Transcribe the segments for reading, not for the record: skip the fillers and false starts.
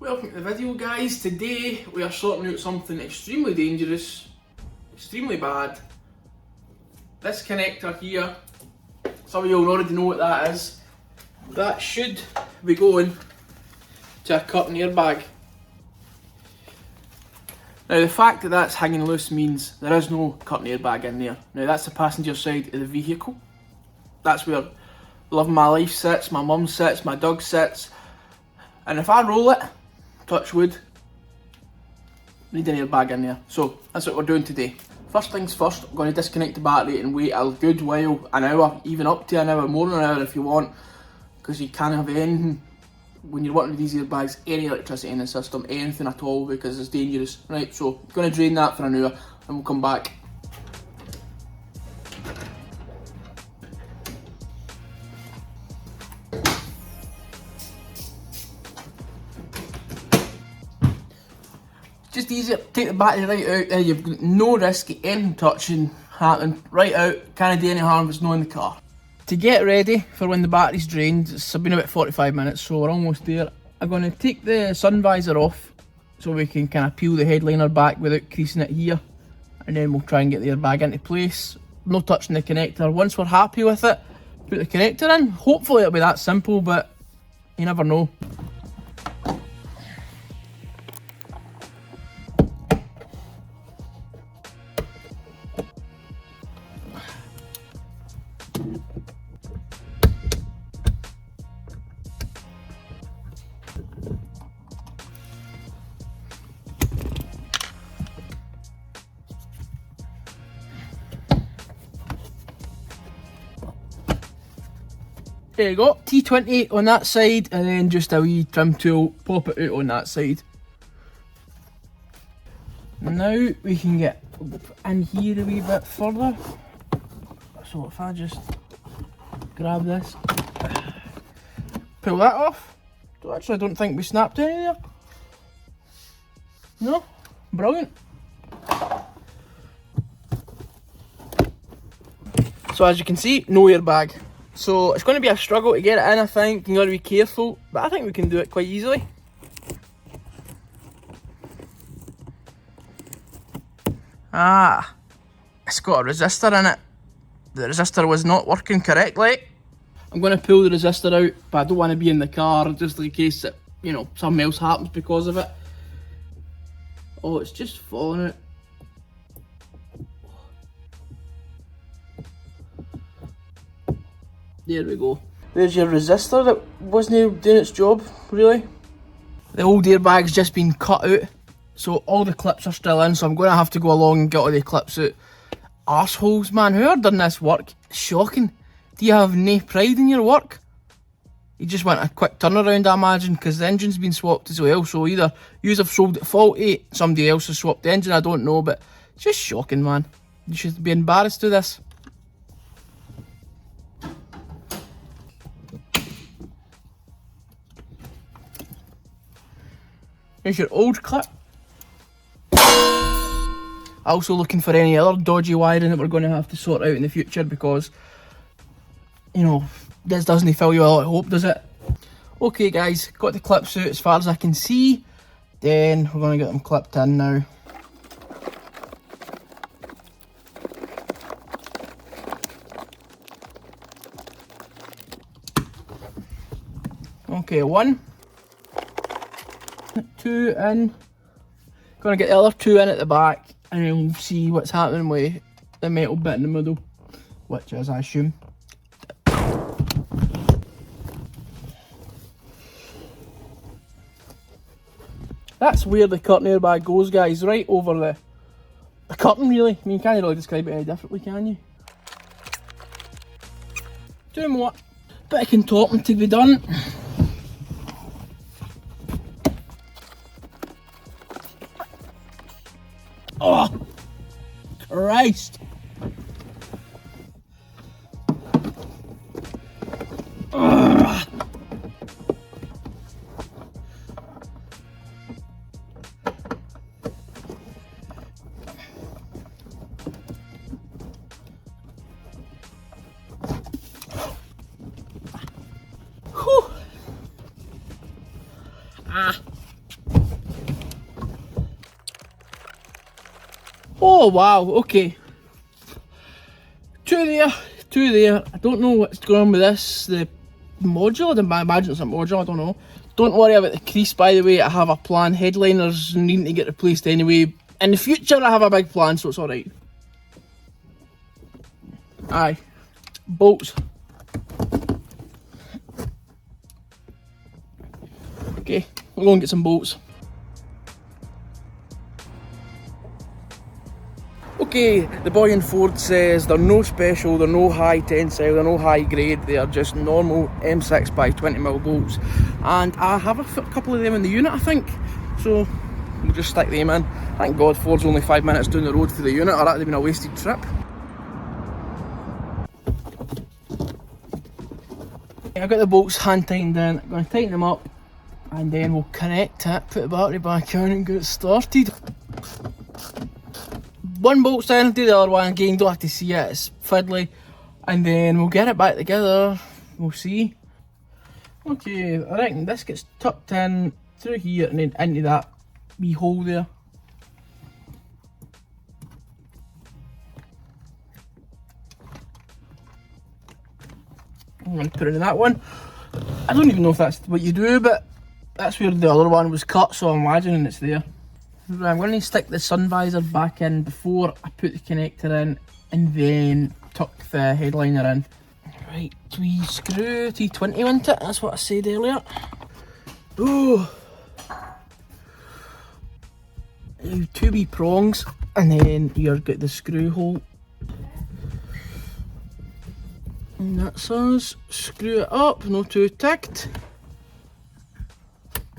Welcome to the video, guys. Today we are sorting out something extremely dangerous, extremely bad. This connector here, some of you will already know what that is. That should be going to a curtain airbag. Now the fact that that's hanging loose means there is no curtain airbag in there. Now that's the passenger side of the vehicle. That's where love of my life sits, my mum sits, my dog sits. And if I roll it, touch wood, need an airbag in there. So that's what we're doing today. First things first, I'm going to disconnect the battery and wait a good while, an hour, even up to an hour, more than an hour if you want, because you can't have anything, when you're working with these airbags, any electricity in the system, anything at all, because it's dangerous. Right, so I'm going to drain that for an hour and we'll come back. Just easier, take the battery right out, then you've got no risk of anything touching, happening, right out, can't do any harm if it's not in the car. To get ready for when the battery's drained, it's been about 45 minutes, so we're almost there. I'm going to take the sun visor off, so we can kind of peel the headliner back without creasing it here, and then we'll try and get the airbag into place. No touching the connector. Once we're happy with it, put the connector in. Hopefully it'll be that simple, but you never know. There you go, T20 on that side, and then just a wee trim tool, pop it out on that side. Now we can get in here a wee bit further. So if I just grab this, pull that off. So actually I don't think we snapped any there. No, brilliant. So as you can see, no airbag. So it's going to be a struggle to get it in, I think. You've got to be careful, but I think we can do it quite easily. Ah, it's got a resistor in it. The resistor was not working correctly. I'm going to pull the resistor out, but I don't want to be in the car just in case that, you know, something else happens because of it. Oh, it's just falling out. There we go. There's your resistor that wasn't doing its job, really. The old airbag's just been cut out, so all the clips are still in, so I'm going to have to go along and get all the clips out. Arseholes, man, who are done this work? It's shocking. Do you have no pride in your work? You just want a quick turnaround, I imagine, because the engine's been swapped as well, so either you have sold it faulty, somebody else has swapped the engine, I don't know, but it's just shocking, man. You should be embarrassed to this. Here's your old clip. Also looking for any other dodgy wiring that we're going to have to sort out in the future, because, you know, this doesn't fill you a lot of hope, does it? Okay guys, got the clips out as far as I can see. Then we're going to get them clipped in now. Okay, 1, 2 in. Gonna get the other 2 in at the back, and then we'll see what's happening with the metal bit in the middle, which is, I assume, that's where the curtain airbag goes, guys, right over the curtain, really. I mean, you can't really describe it any differently, can you? 2 more. Bit of contorting to be done. Oh, Christ. Ugh. Oh wow, okay. Two there. I don't know what's going on with this. The module, I imagine it's a module, I don't know. Don't worry about the crease, by the way. I have a plan. Headliners needing to get replaced anyway. In the future I have a big plan, so it's alright. Aye. Bolts. Okay, we'll go and get some bolts. Okay, the boy in Ford says they're no special, they're no high tensile, they're no high grade, they are just normal M6 by 20mm bolts. And I have a couple of them in the unit, I think, so we'll just stick them in. Thank God Ford's only 5 minutes down the road for the unit, or that would have been a wasted trip. I've got the bolts hand tightened in, I'm going to tighten them up and then we'll connect it, put the battery back in and get it started. One bolt's in, do the other one again, don't have to see it, it's fiddly. And then we'll get it back together, we'll see. Okay, I reckon this gets tucked in through here and then into that wee hole there. I'm going to put it in that one. I don't even know if that's what you do, but that's where the other one was cut, so I'm imagining it's there. I'm going to stick the sun visor back in before I put the connector in, and then tuck the headliner in. Right, wee screw, T20 wasn't it? That's what I said earlier. Oh, two wee prongs, and then you've got the screw hole. And that's us. Screw it up, no too tight.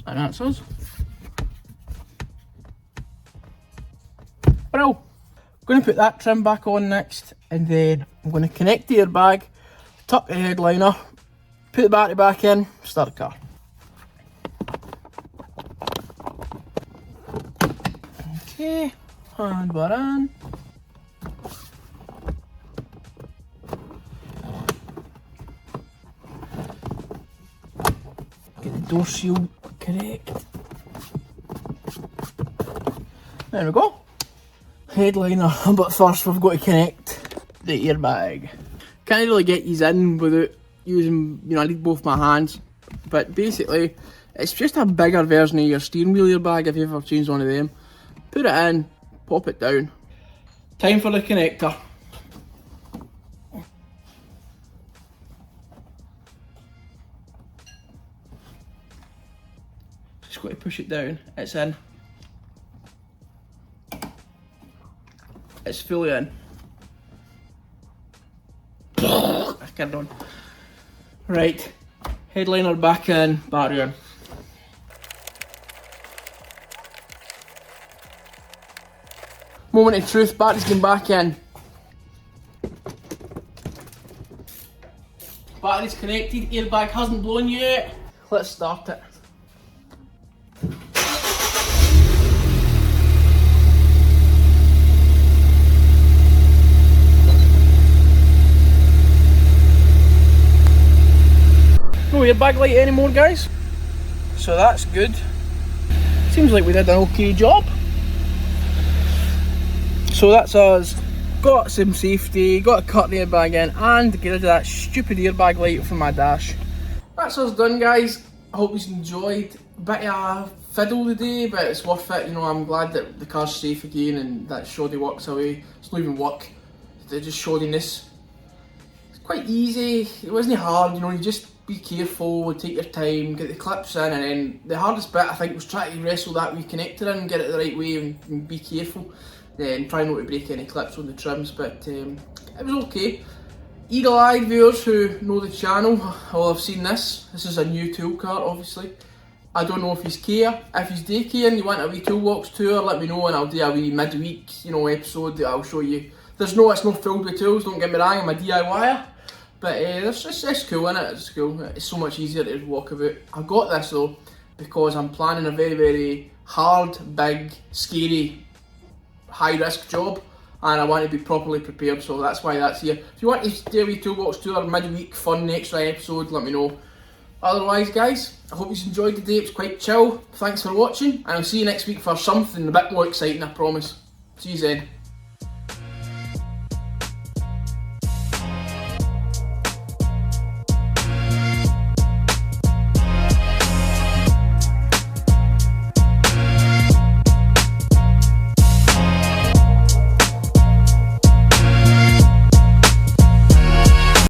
And that's us. Well, I'm going to put that trim back on next, and then I'm going to connect the airbag, tuck the headliner, put the battery back in, start the car. Okay, handbar in. Get the door seal correct. There we go. Headliner, but first we've got to connect the airbag. Can't really get these in without using, I need both my hands, but basically it's just a bigger version of your steering wheel airbag if you've ever changed one of them. Put it in, pop it down. Time for the connector. Just got to push it down, it's in. It's fully in. I carried on. Right, headliner back in, battery on. Moment of truth, battery's going back in. Battery's connected, airbag hasn't blown yet. Let's start it. No airbag light anymore, guys. So that's good. Seems like we did an okay job. So that's us. Got some safety, got to cut the airbag in and get rid of that stupid airbag light from my dash. That's us done, guys. I hope you enjoyed. A bit of a fiddle today, but it's worth it. I'm glad that the car's safe again and that Shoddy works away. It's not even work, it's just shoddiness. It's quite easy, it wasn't hard, you just be careful, take your time, get the clips in, and then the hardest bit I think was trying to wrestle that wee connector in and get it the right way and be careful. Then try not to break any clips on the trims, but it was okay. Eagle-eyed viewers who know the channel will have seen this. This is a new tool cart, obviously. I don't know if he's care. If he's day care and you want a wee toolbox tour, let me know and I'll do a wee midweek, episode that I'll show you. It's not filled with tools, don't get me wrong, I'm a DIYer. But it's cool, innit? It's cool. It's so much easier to walk about. I got this though because I'm planning a very, very hard, big, scary, high-risk job, and I want to be properly prepared, so that's why that's here. If you want to do a wee toolbox tour, midweek, fun, extra episode, let me know. Otherwise, guys, I hope you enjoyed the day. It was quite chill. Thanks for watching, and I'll see you next week for something a bit more exciting, I promise. See you then.